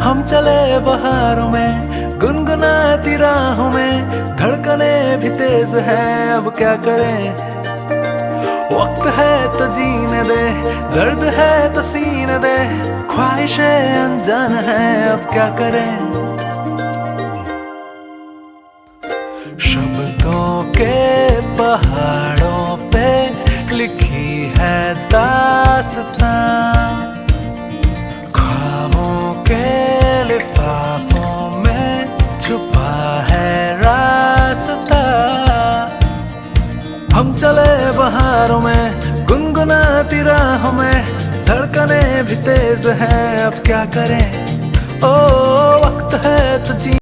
हम चले बहारों में गुनगुनाती राहों में, धड़कने भी तेज है अब क्या करें। वक्त है तो जीने दे, दर्द है तो सीने दे, ख्वाहिशें अनजान है अब क्या करें। शब्दों के पहाड़ों पे लिखी है दास्तां, ख्वाबों के लिफाफों में छुपा है रास्ता। हम चले बहारों में गुनगुनाती राहों में, धड़कने भी तेज हैं अब क्या करें। ओ वक्त है तो जी